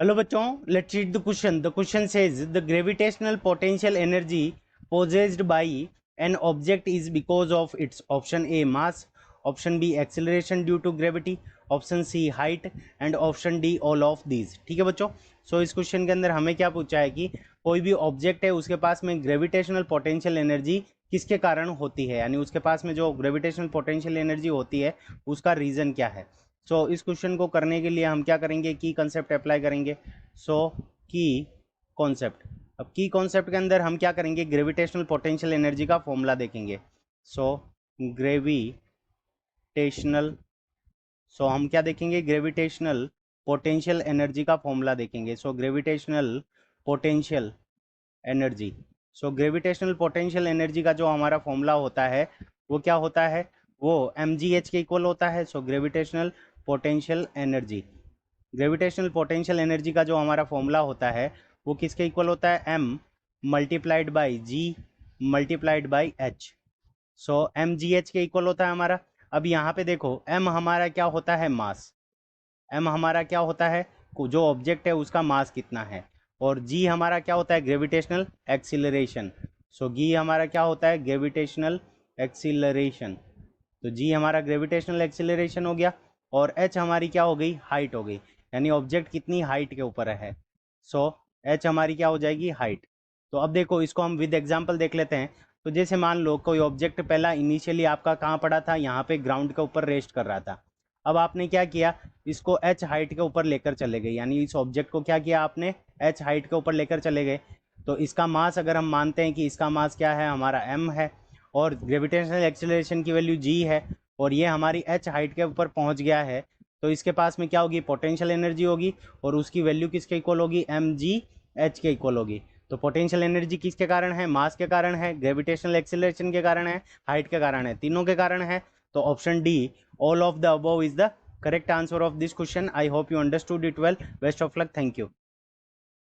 Hello बच्चों, let's read the question. The question says the gravitational potential energy possessed by an object is because of its option A mass, option B acceleration due to gravity, option C height and option D all of these. ठीक है बच्चों. सो इस question के अंदर हमें क्या पूछा है कि कोई भी ऑब्जेक्ट है उसके पास में ग्रेविटेशनल पोटेंशियल एनर्जी किसके कारण होती है, यानी उसके पास में जो ग्रेविटेशनल पोटेंशियल एनर्जी होती है उसका रीज़न क्या है. सो इस क्वेश्चन को करने के लिए हम क्या करेंगे, की कॉन्सेप्ट अप्लाई करेंगे. सो की कॉन्सेप्ट, अब की कॉन्सेप्ट के अंदर हम क्या करेंगे, ग्रेविटेशनल पोटेंशियल एनर्जी का फॉर्मूला देखेंगे. सो ग्रेविटेशनल, सो हम क्या देखेंगे, ग्रेविटेशनल पोटेंशियल एनर्जी का फॉर्मूला देखेंगे. So gravitational potential energy, so gravitational potential energy का जो हमारा फॉर्मूला होता है वो क्या होता है, वो mgh के इक्वल होता है. So gravitational potential energy, gravitational potential energy का जो हमारा फॉर्मूला होता है वो किसके इक्वल होता है, m multiplied by g multiplied by h. So mgh के इक्वल होता है हमारा. अब यहाँ पे देखो m हमारा क्या होता है, मास. m हमारा क्या होता है, जो ऑब्जेक्ट है उसका मास कितना है. और g हमारा क्या होता है, ग्रेविटेशनल एक्सीलरेशन. सो g हमारा क्या होता है, ग्रेविटेशनल एक्सीलरेशन. तो g हमारा ग्रेविटेशनल एक्सीलरेशन हो गया. और h हमारी क्या हो गई, हाइट हो गई, यानी ऑब्जेक्ट कितनी हाइट के ऊपर है. सो h हमारी क्या हो जाएगी, हाइट. तो अब देखो इसको हम विद एग्जांपल देख लेते हैं. तो जैसे मान लो कोई ऑब्जेक्ट पहला इनिशियली आपका कहाँ पड़ा था, यहाँ पे ग्राउंड के ऊपर रेस्ट कर रहा था. अब आपने क्या किया, इसको h हाइट के ऊपर लेकर चले गए, यानी इस ऑब्जेक्ट को क्या किया आपने, h हाइट के ऊपर लेकर चले गए. तो इसका मास अगर हम मानते हैं कि इसका मास क्या है, हमारा m है, और ग्रेविटेशनल एक्सीलरेशन की वैल्यू g है, और ये हमारी h हाइट के ऊपर पहुंच गया है, तो इसके पास में क्या होगी, पोटेंशियल एनर्जी होगी, और उसकी वैल्यू किसके इक्वल होगी, mgh के इक्वल होगी. तो पोटेंशियल एनर्जी किसके कारण है, मास के कारण है, ग्रेविटेशनल एक्सीलरेशन के कारण है, हाइट के कारण है, तीनों के कारण है. तो option D, all of the above is the correct answer of this question. I hope you understood it well. Best of luck. Thank you.